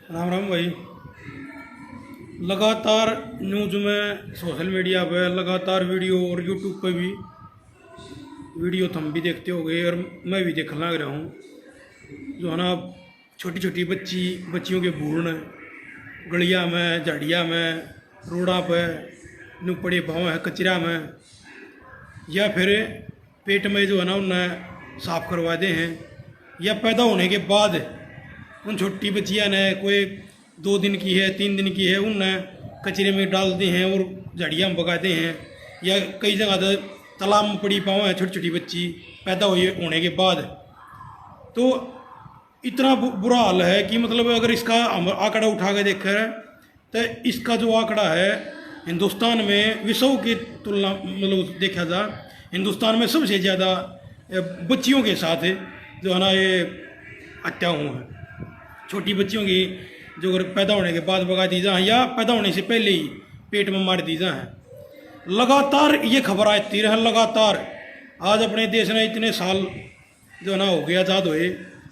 राम राम भाई। लगातार न्यूज़ में, सोशल मीडिया पे लगातार वीडियो और यूट्यूब पे भी वीडियो तुम भी देखते हो गए और मैं भी देखने लग रहा हूँ। जो है ना, छोटी छोटी बच्चियों के भ्रूण गलिया में, झाड़िया में, रोड़ा पे नु पड़े पाँव है, कचरा में, या फिर पेट में जो है ना उन्हें साफ करवा दे हैं, या पैदा होने के बाद उन छोटी बच्चियाँ ने कोई 2 दिन की है, 3 दिन की है, उन्हें कचरे में डालते हैं और झाड़ियाँ में भगाते हैं। या कई जगह तो तालाब में पड़ी पाँव है छोटी छोटी बच्ची पैदा होने के बाद। तो इतना बुरा हाल है कि मतलब अगर इसका आंकड़ा उठा के देखा तो इसका जो आंकड़ा है हिंदुस्तान में विश्व की तुलना मतलब देखा जाए, हिंदुस्तान में सबसे ज़्यादा बच्चियों के साथ जो है ना ये हत्या हुआ है। छोटी बच्चियों की जो अगर पैदा होने के बाद भगा दी जाए या पैदा होने से पहले ही पेट में मार दी जाए। लगातार ये खबर आती रहे लगातार। आज अपने देश ने इतने साल जो है ना हो गया आज़ाद हुए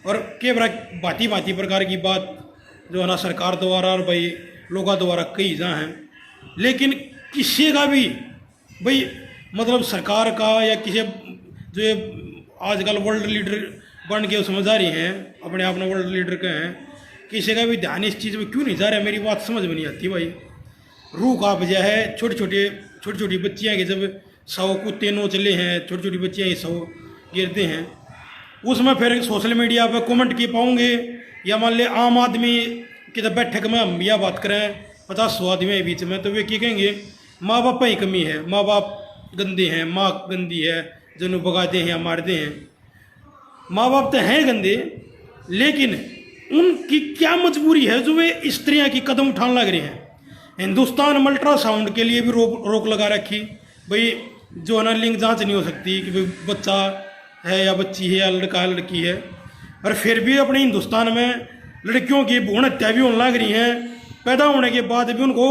और के भांति भांति प्रकार की बात जो है ना सरकार द्वारा और भाई लोगों द्वारा कही जा हैं, लेकिन किसी का भी भाई मतलब सरकार का या किसी जो ये आजकल वर्ल्ड लीडर बन के समझ आ रही हैं, अपने आप में वर्ल्ड लीडर के हैं, किसी का भी ध्यान इस चीज़ में क्यों नहीं जा रहा है, मेरी बात समझ में नहीं आती भाई। रूह का वजह है छोटी छोटी बच्चियाँ के जब 100 कुत्ते नोच ले हैं, छोटी छोटी बच्चियाँ ही 100 गिरते हैं, उसमें फिर सोशल मीडिया पर कमेंट किए पाओगे या मान लिया आम आदमी की जब बैठक में हम यह बात करें 50-100 आदमी के बीच में, तो वे क्या कहेंगे, माँ बाप ही कमी है, माँ बाप गंदे हैं, माँ गंदी है, जिन्हें भगाते हैं या मारते हैं। माँ बाप तो हैं गंदे, लेकिन उनकी क्या मजबूरी है जो वे इस तरह की कदम उठाने लग रहे हैं। हिंदुस्तान में अल्ट्रासाउंड के लिए भी रोक लगा रखी, भाई जो है ना लिंग जांच नहीं हो सकती कि भाई बच्चा है या बच्ची है या लड़का है लड़की है। और फिर भी अपने हिंदुस्तान में लड़कियों की भ्रूण हत्या भी होने लग रही हैं, पैदा होने के बाद भी उनको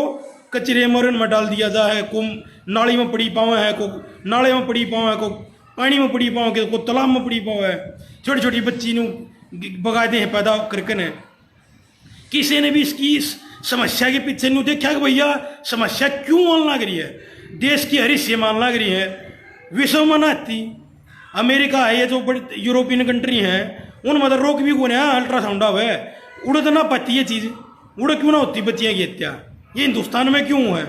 कचरे मरन में डाल दिया जाए है। को नाली में पड़ी पाँव है, को नाले में पड़ी पाँव है, को पानी में पड़ी पाँव है, को तालाब में पड़ी पाँव है। छोटी छोटी बच्ची नू बगाते हैं पैदा करके ने। किसी ने भी इसकी समस्या के पीछे नहीं देखा कि भैया समस्या क्यों मान लग रही है, देश की हर हिस्से मान लग रही है, विश्व में नाती अमेरिका है, ये जो बड़ी यूरोपियन कंट्री हैं उनमें तो रोक भी कौन है, अल्ट्रासाउंड अब है, उड़ तो ना पाती ये चीज़, उड़ क्यों ना होती बच्चियाँ की हत्या, ये हिंदुस्तान में क्यों है?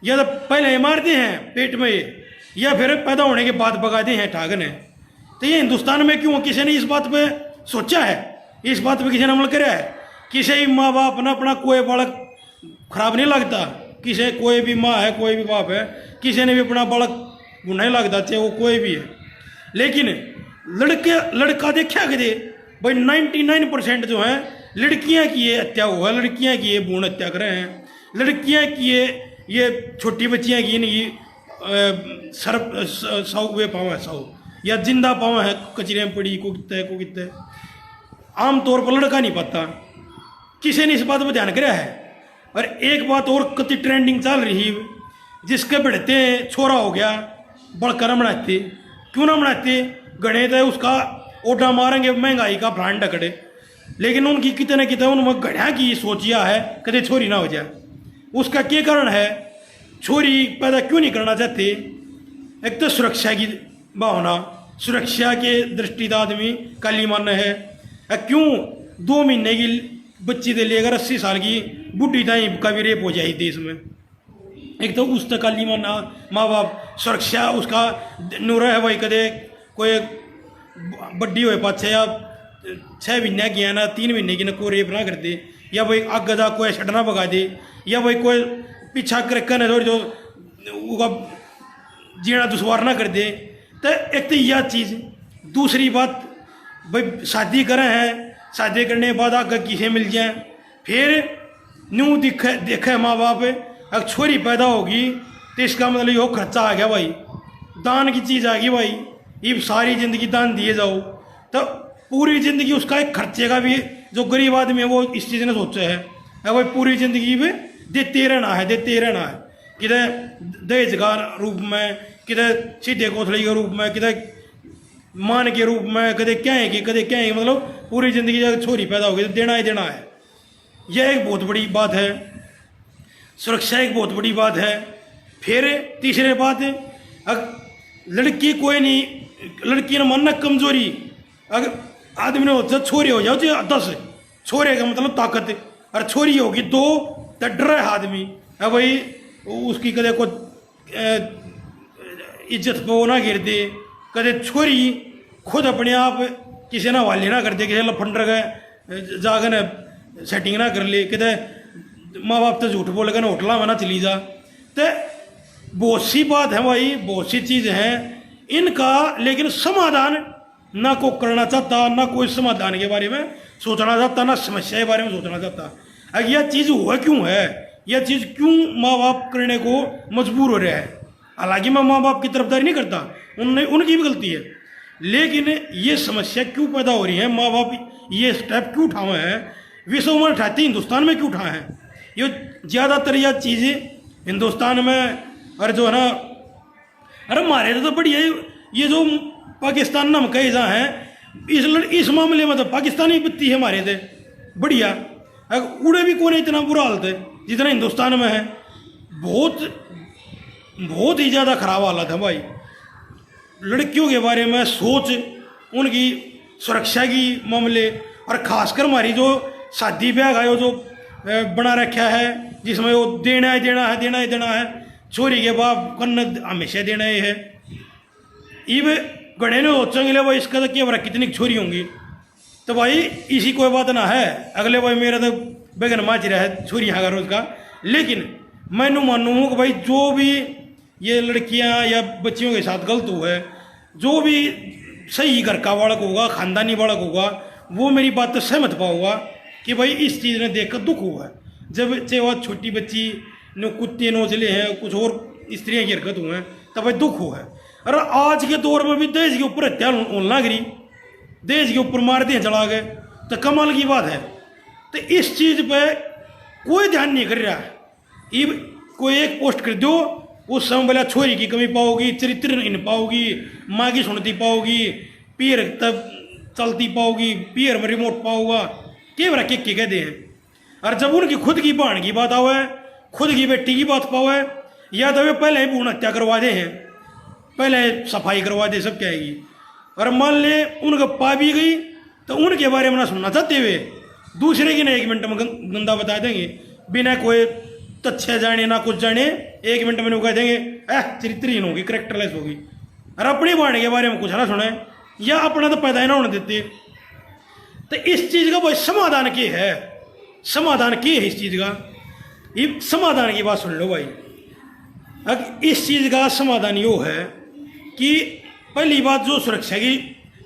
या तो पहले मारते हैं पेट में या फिर पैदा होने के बाद भगाते हैं ठागने। तो ये हिंदुस्तान में क्यों? किसी ने इस बात पे सोचा है? इस बात पे किसी ने अमल करा है? किसी माँ बाप ने अपना कोई बालक खराब नहीं लगता, किसी कोई भी माँ है कोई भी बाप है, किसी ने भी अपना बालक बुरा नहीं लगता, चाहे वो कोई भी है। लेकिन लड़का देखा कि भाई 99% जो है लड़कियां की ये हत्या हुआ, लड़कियां की ये भ्रूण हत्या कर रहे हैं, लड़कियां की ये छोटी बच्चियां की नहीं सर 100 वे पाँव है, 100 या जिंदा पाँव है कचरे में पड़ी को कितने आमतौर पर लड़का नहीं पाता। किसी ने इस बात पर ध्यान करा है? और एक बात और कति ट्रेंडिंग चल रही, जिसके बढ़ते छोरा हो गया बड़कर बनाते, क्यों ना बनाते, गणित है उसका ओटा मारेंगे, महंगाई का प्राण डकड़े, लेकिन उनकी कितने कितने उनमें गढ़िया की सोचिया है कदे छोरी ना हो जाए। उसका क्या कारण है? छोरी पैदा क्यों नहीं करना चाहते? एक तो सुरक्षा की भावना, सुरक्षा के दृष्टि से आदमी काली मन है। क्यों 2 महीने की बच्ची से लेकर 80 साल की बुढ़ी ताई का भी रेप हो जाए देश में। एक तो उस तक काली मन माँ बाप सुरक्षा उसका नूर है भाई, कदे कोई बड्डी हो पाछे या 6 महीने की है ना 3 महीने की ना कोई रेप ना कर दे, या भाई आग दा कोई छटना भगा दे, या भाई कोई पीछा करके ना जो उसका जीना दुश्वार ना कर दे। तो एक तो यह चीज़। दूसरी बात भाई शादी करें हैं, शादी करने के बाद आगे किसे मिल जाए, फिर न्यू देखे माँ बाप अगर छोरी पैदा होगी तो इसका मतलब यो खर्चा आ गया भाई, दान की चीज़ आ गई भाई, ये सारी ज़िंदगी दान दिए जाओ, तो पूरी ज़िंदगी उसका एक खर्चे का भी जो गरीब आदमी है वो इस चीज़ ने सोचा है भाई पूरी ज़िंदगी में देते रहना है किधर दहेज का रूप में, किधर सीधे कोथड़ी के रूप में, किधर मान के रूप में, कदे क्या है कि कदे क्या है, मतलब पूरी ज़िंदगी जब छोरी पैदा होगी तो देना ही देना है। यह एक बहुत बड़ी बात है, सुरक्षा एक बहुत बड़ी बात है। फिर तीसरी बात, अगर लड़की कोई नहीं, लड़की ने मानना कमजोरी, अगर आदमी ने होता छोरी हो जाओ तो 10, छोरे का मतलब ताकत, और छोरी होगी 2 तो डर है आदमी। अब भाई उसकी कदे को इज्जत पे वो ना गिर दे, कदे छोरी खुद अपने आप किसी ना हवाले ना कर दे, किसी लफंडर का जाकर सेटिंग ना कर ले, कदे माँ बाप तो झूठ बोल कर होटला में ना चली जा। तो बहुत सी बात है भाई, बहुत सी चीज़ हैं इनका, लेकिन समाधान ना को करना चाहता, ना कोई समाधान के बारे में सोचना चाहता, ना समस्या के बारे में सोचना चाहता। अब यह चीज़ हुआ क्यों है, यह चीज़ क्यों माँ बाप करने को मजबूर हो रहा है। हालांकि मैं माँ बाप की तरफदारी नहीं करता, उनकी भी गलती है, लेकिन ये समस्या क्यों पैदा हो रही है, माँ बाप ये स्टेप क्यों उठाए हैं, विश्व में उठाते हिंदुस्तान में क्यों उठाए हैं। ये ज़्यादातर यह चीज़ें हिंदुस्तान में, और जो है ना, अरे हमारे तो बढ़िया ये जो पाकिस्तान नाम कहे जहाँ है, इस मामले में तो पाकिस्तानी बत्ती है हमारे थे बढ़िया, उड़े भी कौन इतना बुरा हालत है जितना हिंदुस्तान में है। बहुत ही ज़्यादा खराब हालत है भाई। लड़कियों के बारे में सोच, उनकी सुरक्षा की मामले, और खासकर हमारी जो शादी ब्याह का जो बना रखा है, जिसमें वो देना है देना है देना है देना है, छोरी के बाप कन्न हमेशा देना ही है। इब गड़े ने सोचेंगे भाई इसका तो क्या कितनी छोरी होंगी, तो भाई इसी कोई बात ना है, अगले भाई मेरा तो बेगन माच रहा है छोरी यहाँ का रोज का। लेकिन मैं मानूँ कि भाई जो भी ये लड़कियाँ या बच्चियों के साथ गलत हुआ है, जो भी सही घर का बालक होगा, खानदानी बालक होगा, वो मेरी बात तो सहमत पाऊंगा कि भाई इस चीज़ ने देखकर दुख हुआ है। जब चाहे वह छोटी बच्ची ने कुत्ते नोचले हैं, कुछ और स्त्रियाँ की हरकत हुए हैं, तब भाई दुख हुआ है। और आज के दौर में भी दहेज के ऊपर हत्या होना गिरी, दहेज के ऊपर मार दिए चला गए, तो कमाल की बात है। तो इस चीज़ पे कोई ध्यान नहीं कर रहा है। ये कोई एक पोस्ट कर दो, उस समय बोला छोरी की कमी पाओगी, चरित्र इन पाओगी, माँ की सुनती पाओगी, पीर तब चलती पाओगी, पीर में रिमोट पाओगा, के बरा के कहते हैं। और जब उनकी खुद की बहन की बात आवे, खुद की बेटी की बात पावे, या तो वे पहले ही पूर्ण हत्या करवा दे हैं, पहले सफाई करवा दे, सब क्या आएगी। और मान ले उनका पा भी गई तो उनके बारे में ना सुनना चाहते हुए दूसरे की ना 1 मिनट में गंदा बता देंगे, बिना कोई तथ्य जाने ना कुछ जाने 1 मिनट में वो कह देंगे चरित्रहीन होगी, करेक्टरलेस होगी। और अपनी बाणी के बारे में कुछ ना सुने, या अपना तो पैदा ही ना होने देते। तो इस चीज़ का भाई समाधान क्या है, समाधान क्या है इस चीज़ का, ये समाधान की बात सुन लो भाई। अब इस चीज़ का समाधान यो है कि पहली बात जो सुरक्षा की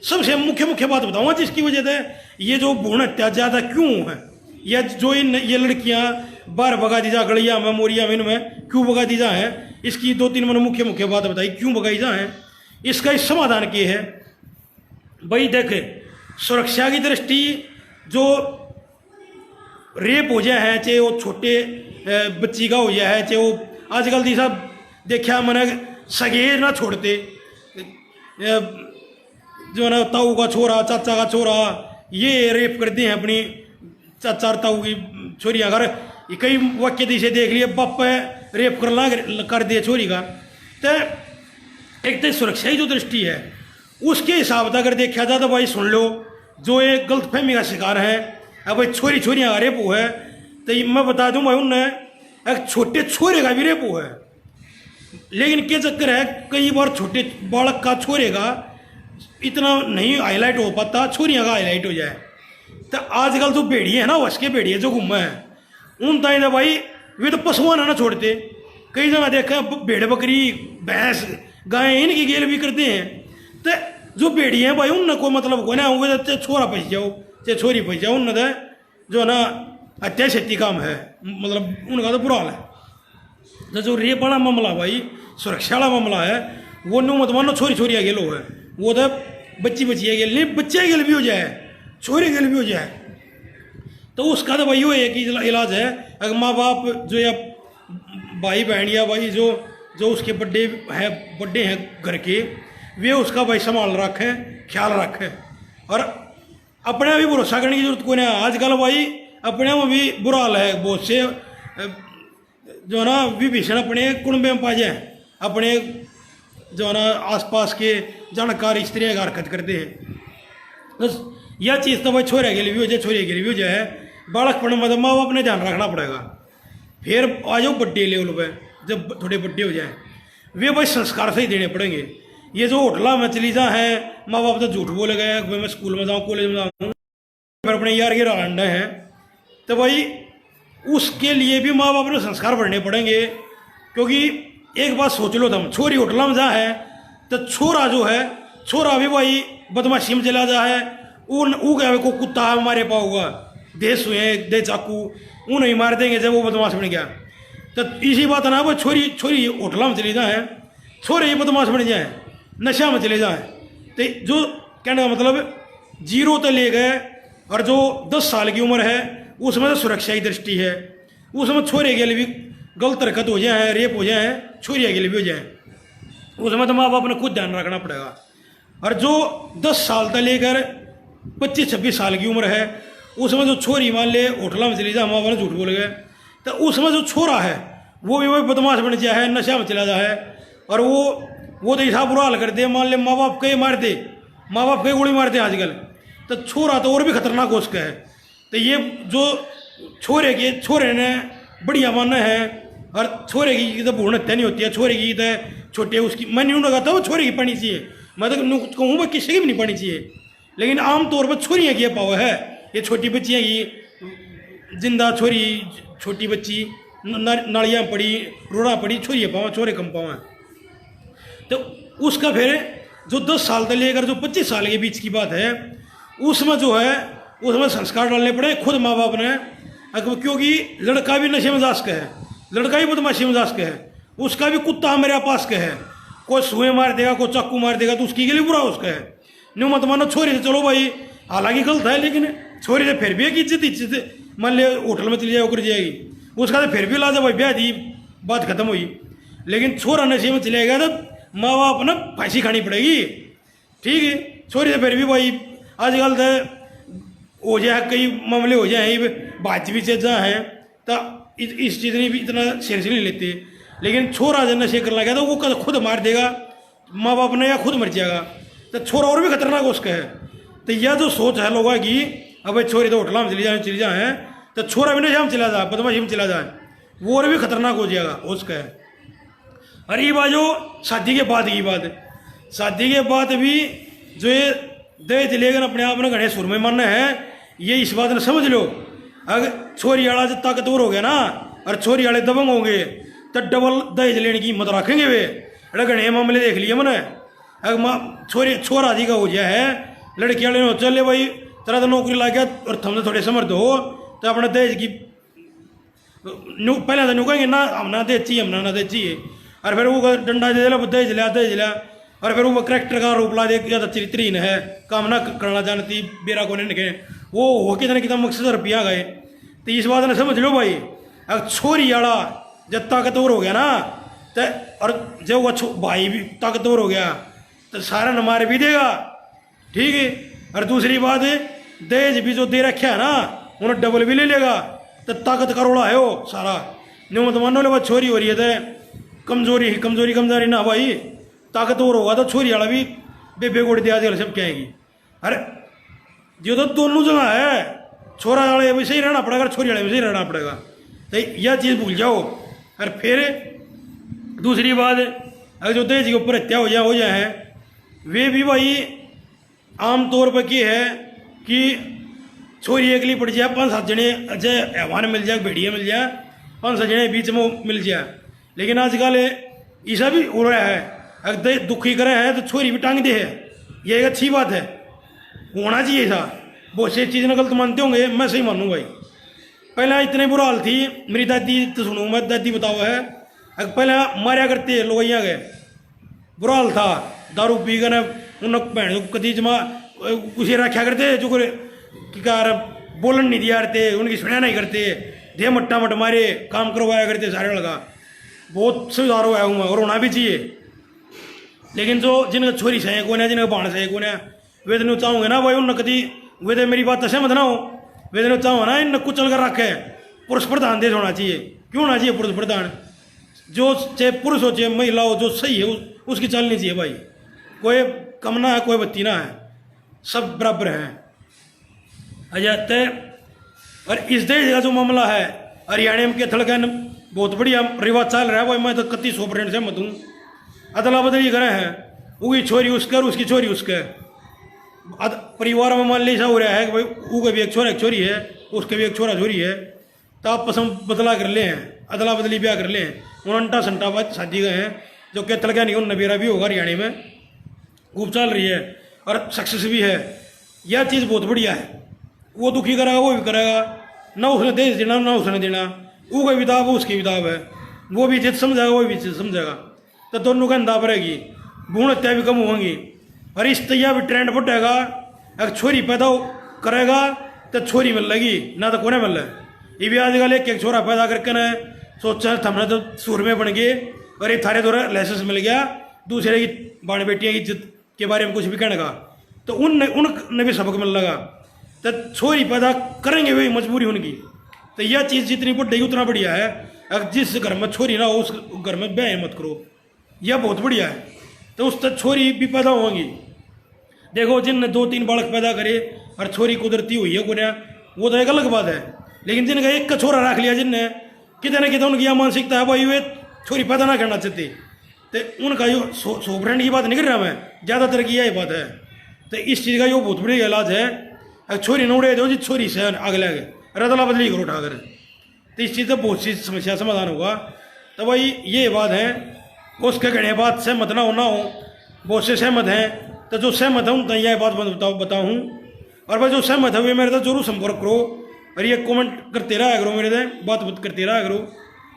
सबसे मुख्य बात बताऊंगा, जिसकी वजह से ये जो भ्रूण हत्या ज़्यादा क्यों है, या जो ये लड़कियां बाहर भगा दी जा, गड़िया में मोरिया में इनमें क्यों भगा दी जा है, इसकी 2-3 मैंने मुख्य बात बताई क्यों भगाई जा है। इसका इस समाधान क्या है भाई, देखे सुरक्षा की दृष्टि जो रेप हो जाए है, चाहे वो छोटे बच्ची का हो जाए है, चाहे वो आजकल दी साहब देखा मैंने सगेर ना छोड़ते, जो ना ताऊ का छोरा, चाचा का छोरा, ये रेप करते हैं अपनी चाचा ताऊ की छोरी। अगर कई वाक्य दिशे देख लिए, बाप रेप कर दिए छोरी का। तो एक तो सुरक्षा की जो दृष्टि है उसके हिसाब से अगर देखा जाए तो भाई सुन लो, जो एक गलतफहमी का शिकार है, अब भाई छोरियाँ का रेप हुआ है, तो मैं बता दूं भाई उनने एक छोटे छोरे का भी रेप हुआ है। लेकिन क्या चक्कर है, कई बार छोटे बालक का छोरे का इतना नहीं हाईलाइट हो पाता, छोरियाँ का हाईलाइट हो जाए। तो आजकल जो भेड़िए है ना, वश भेड़िए जो घूमे हैं उन ताई तो भाई वे तो पशुआं ना छोड़ते, कई जगह देखा भेड़ बकरी भैंस गाय इनकी गेल भी करते हैं। तो जो भेड़िए हैं भाई उनने कोई मतलब को ना, वे तो छोरा फंस जाओ चाहे छोरी फंस जाओ, उनने तो जो है ना हत्या क्षति काम है, मतलब उनका तो बुरा हाल है। तो जो रेप वाला मामला भाई, सुरक्षा वाला मामला है, वो नो मत मानो छोरिया गेलो है, वो तो बच्चिया गेल नहीं, बच्चे गेल भी हो जाए, छोरी गेल भी हो जाए, तो उसका तो भाई वो एक ही इलाज है। अगर माँ बाप जो या भाई बहन या भाई जो उसके बड़े हैं घर के, वे उसका भाई संभाल रखें, ख्याल रखें, और अपने भी भरोसा करने की जरूरत कोई नहीं। आजकल भाई अपने में भी बुरा हाल है। बहुत से जो है ना विभीषण अपने कुंबे में पा जाए, अपने जो है ना आसपास के जानकार स्त्रियाँ हरकत करते हैं। बस यह चीज़ तो भाई छोरे के लिए भी हो जाए, छोरी के लिए भी हो जाए, बालकपन में तो माँ बाप ने ध्यान रखना पड़ेगा। फिर आ जाओ बड्डे लेवल पे, जब थोड़े बड्डे हो जाए वे भाई संस्कार से ही देने पड़ेंगे। ये जो होटला में चली जा है, माँ बाप तो झूठ बोले गए, मैं स्कूल में जाऊँ कॉलेज में जाऊँ, फिर अपने यार के रांडे हैं, तो भाई उसके लिए भी माँ बाप ने संस्कार बढ़ने पड़ेंगे। क्योंकि एक बात सोच लो तुम, छोरी होटला में जा है तो छोरा जो है, छोरा भी भाई बदमाशी में चला जा है, वो क्या को कुत्ता मारे पाओगा, दे सुए दे चाकू, वो नहीं मार देंगे जब वो बदमाश बन गया। तो इसी बात है ना, वो छोरी होटला में चली जाए, छोरे ही बदमाश बन जाए, नशा में चले जाए। तो जो कहने का मतलब 0 तो ले गए, और जो 10 साल की उम्र है उसमें तो सुरक्षा की दृष्टि है, उसमें छोरे के लिए भी गलत हरकत हो जाए, रेप हो जाए, छोरिया के लिए भी हो जाए, उसमें तो माँ बाप ने खुद ध्यान रखना पड़ेगा। और जो 10 साल तक लेकर 25-26 साल की उम्र है, उसमें जो छोरी मान ले होटला में चली जाए, माँ बाप ने झूठ बोल गए, तो उसमें जो छोरा है वो भी वही बदमाश बन जाए, नशा में चला जाए, और वो तो ऐसा बुरा हाल कर दे, मान ले माँ बाप कहीं मार दे, माँ बाप कहीं गोली मारते हैं आजकल, तो छोरा तो और भी खतरनाक हो उसका है। तो ये जो छोरे ने बढ़िया माना है, और छोरे की तो भ्रूण हत्या नहीं होती है, छोरे की तो छोटे उसकी, मैं नहीं लगाता वो छोरे की पढ़नी चाहिए, मैं तो कहूँ भाई किसी की भी नहीं पढ़नी चाहिए, लेकिन आमतौर पर छोरियाँ की पावा है। ये छोटी बच्चियाँ की जिंदा छोरी, छोटी बच्ची नालियाँ पड़ी, रोड़ा पड़ी, छोरियाँ पावा, छोरे कम पावा। तो उसका फिर जो 10 साल तक लेकर जो 25 साल के बीच की बात है, उसमें जो है उसमें संस्कार डालने पड़े खुद माँ बाप ने। क्योंकि लड़का भी नशे मिजाज का है, लड़का ही बदमाशी मिजाज का है, उसका भी कुत्ता मेरे पास का है, कोई सुए मार देगा, कोई चाकू मार देगा, तो उसकी के लिए बुरा उसका है। न्यू मत मानो छोरी से, चलो भाई हालांकि गलत है, लेकिन छोरी से फिर भी एक इज्जत मान ले होटल में चली जाए कर जाएगी, उसका तो फिर भी ला भाई ब्याह दी, बात खत्म हुई। लेकिन छोरा नशे में चलेगा तो माँ बाप ने फांसी खानी पड़ेगी। ठीक है, छोरी से फिर भी भाई आजकल तो हो जाए, कई मामले हो जाए बात भी चेजा है, तो इस चीज़ ने भी इतना सिर से नहीं लेते। लेकिन छोरा जब नशे करना गया तो वो खुद मार देगा माँ बाप ने, या खुद मर जाएगा, तो छोरा और भी खतरनाक उसका है। तो यह जो सोच है लोगों की, अब छोरी तो होटला में चली जाए तो छोरा भी नशा में चला जाए, बदमाशी में चला जाए, वो और भी खतरनाक हो जाएगा उसका है। और ये बात जो शादी के बाद की बात है, शादी के बाद भी जो ये दहेज लेकर अपने आप में घने सुर में मानना है, ये इस बात ने समझ लो, अगर छोरी वाला जब ताकतवर हो गया ना और छोरी वाले दबंग होंगे तो डबल दहेज लेने की हिम्मत रखेंगे वे। अरे घने मामले देख लिए मैंने, अगर छोरा जी का हो गया है, लड़की वाले ने चले भाई तेरा तो नौकरी ला गया और थमने थोड़े समर्थ हो, तो अपना दहेज की पहले तो न्यू कहेंगे ना, हम ना दे चाहिए, हम ना दे चाहिए, और फिर वो डंडा दे दिला, दहेज लिया, और फिर वो करेक्टर का रूप ला दे, या तो चरित्रहीन है, काम ना करना जानती, बेरा को नहीं, वो हो कितना मकसद रुपया गए। तो इस बात ने समझ लो भाई, अगर छोरी वाला जब ताकतवर हो गया ना, तो और जब वो भाई भी ताकतवर हो गया तो सारा न मार भी देगा। ठीक है, और दूसरी बात है दहेज भी जो दे रखा है ना, उन्हें डबल भी ले लेगा, तो ताकत करोड़ा है वो सारा। न्यू मत मानो ले छोरी हो रही है तो कमजोरी ना भाई, ताकतवर होगा तो छोरी वाला भी बेबे गोड़ी दे आदि सब कहेगी। अरे जो तो दोनों जगह है, छोरा वाले भी सही रहना पड़ेगा, छोरी वाले भी सही रहना पड़ेगा, तो यह चीज़ भूल जाओ। और फिर दूसरी बात, अगर जो दहेज के ऊपर हत्या हो जाए वे भी भाई आमतौर पर क्या है कि छोरी अगली पड़ जाए, 5-7 जने अच्छे हैवान मिल जाए, भेड़िया मिल जाए, 5-7 जने बीच में मिल जाए। लेकिन आजकल ऐसा भी हो रहा है, अगर दुखी करे हैं तो छोरी भी टांग दे है, ये एक अच्छी बात है, होना चाहिए ऐसा। बहुत से चीज़ गलत मानते होंगे, मैं सही मानूँ भाई। पहले इतने बुरा हाल थी, मेरी दादी तो सुनूँ मैं, दादी बताओ है, अगर पहले मारा करते लोग यहाँ गए, बुरा हाल था, दारू पी कर उन भैन कदी जमा उसे रखा करते, जो कार बोलन नहीं दिया करते, उनकी सुनिया नहीं करते, दे मट्टा मट मारे, काम करवाया करते सारे लगा। बहुत सुधार हुआ हूँ और होना भी चाहिए। लेकिन जो जिनका छोरी सही कौन है, जिनका बाण सही कौन है, वे तो नहीं चाहूँगे ना भाई उन कदी, वे तो मेरी बात सहमत ना हो, वे दिन चाहो ना इन कुचल कर रखे पुरुष प्रधान देश होना चाहिए। क्यों होना चाहिए पुरुष प्रधान? जो चाहे पुरुष हो चाहे महिला हो, जो सही है उसकी चलनी चाहिए भाई। कोई कम ना है, कोई बत्ती ना है, सब बराबर हैं। अजय और इस देश का जो मामला है हरियाणा में के थड़कन बहुत बढ़िया रिवाज चल रहा है भाई। मैं तो 100% सहमत हूँ। अदला बदली करे हैं, उसकी छोरी उसके और उसकी छोरी उसके। परिवार में मान ली ऐसा हो रहा है कि भाई उसके भी एक छोरी है, उसके भी एक छोरा छोरी है, तो आप पसंद बदला कर ले हैं, अदला बदली ब्याह कर ले हैं। 59 बाद शादी गए हैं जो कि तलका नहीं नबेरा भी होगा हरियाणा में, खूब चल रही है और सक्सेस भी है। यह चीज़ बहुत बढ़िया है। वो दुखी करेगा वो भी करेगा, ना उसने देश देना ना उसने देना, वो कोई किताब वो उसकी किताब है, वो भी चीज़ समझेगा वो भी चीज़ समझेगा, तो दोनों का अंदाज रहेगी, भ्रूण हत्या भी कम होंगी। और इस तैयार भी ट्रेंड बढ़ेगा। अगर छोरी पैदा करेगा तो छोरी मिल लेगी, ना तो कोने मिल रहा। ये भी आजकल एक छोरा पैदा करके न सोचा हमने तो सूर में बन गए और ये थारे द्वारा लाइसेंस मिल गया दूसरे की बाण बेटियाँ की इज्जत के बारे में कुछ भी कहने का, तो उनने भी सबक मिल लगा। तो छोरी पैदा करेंगे वही मजबूरी उनकी। तो यह चीज़ जितनी बढ़ेगी उतना बढ़िया है। अगर जिस घर में छोरी ना हो उस घर में ब्याह मत करो, यह बहुत बढ़िया है। तो उस तक छोरी भी पैदा होंगी। देखो जिनने 2-3 बालक पैदा करे और छोरी कुदरती हुई है कोने, वो तो एक अलग बात है। लेकिन जिनका एक का छोरा रख लिया जिनने, कितने ना कितने उनकी यह मानसिकता है भाई वे छोरी पैदा ना करना चाहते, तो उनका जो 100% की बात नहीं कर रहा मैं, ज़्यादातर की यही बात है। तो इस चीज़ का जो बहुत बढ़िया इलाज है, अगर छोरी न उड़े दो जी छोरी से आगे लगे रदला बदली करो उठाकर, तो इस चीज़ से बहुत सी समस्या समाधान होगा। तो भाई ये बात है, उसके कहने बात सहमत ना हो ना हो, बहुत से सहमत हैं। तो जो सहमत है उन यह बात बताऊँ, और भाई जो सहमत है वे मेरे तो जरूर संपर्क करो और ये कमेंट करते रहा करो, मेरे से बात करते रहा करो।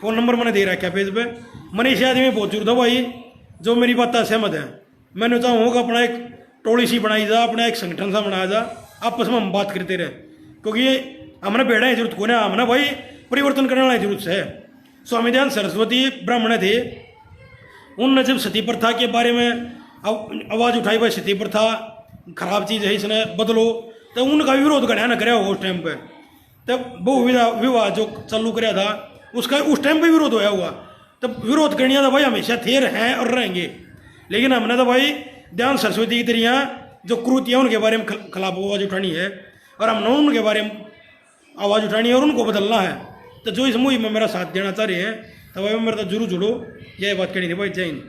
फ़ोन नंबर मैंने दे रखा है पेज पे। मैंने इस आदमी में बहुत जरूरत है भाई जो मेरी बात सहमत है। मैंने चाहूँगा अपना एक टोली सी बनाई जा, अपना एक संगठन सा बनाया जा, आपस में हम बात करते रहे, क्योंकि हमने बेड़ा की जरूरत को ना, हमने भाई परिवर्तन करने वाली जरूरत है। स्वामी दयानंद सरस्वती ब्राह्मण थे, उनने जब सती प्रथा के बारे में आवाज़ उठाई भाई सती प्रथा खराब चीज़ है इसने बदलो, तो उनका विरोध करना ना कराया होगा उस टाइम पे। तब बहु विवाह जो चालू कराया था उसका उस टाइम पे विरोध होया हुआ। तब विरोध करनी था भाई हमेशा थे हैं और रहेंगे। लेकिन हमने तो भाई दयानंद सरस्वती की तरह जो क्रूतियाँ उनके बारे में खिलाफ आवाज़ उठानी है और हमने उनके बारे में आवाज़ उठानी है और उनको बदलना है। तो जो इस मुहिम में मेरा साथ देना चाह रहे हैं तो भाई मेरे तो जरूर जुड़ो, यही बात करनी थी भाई। जय हिंद।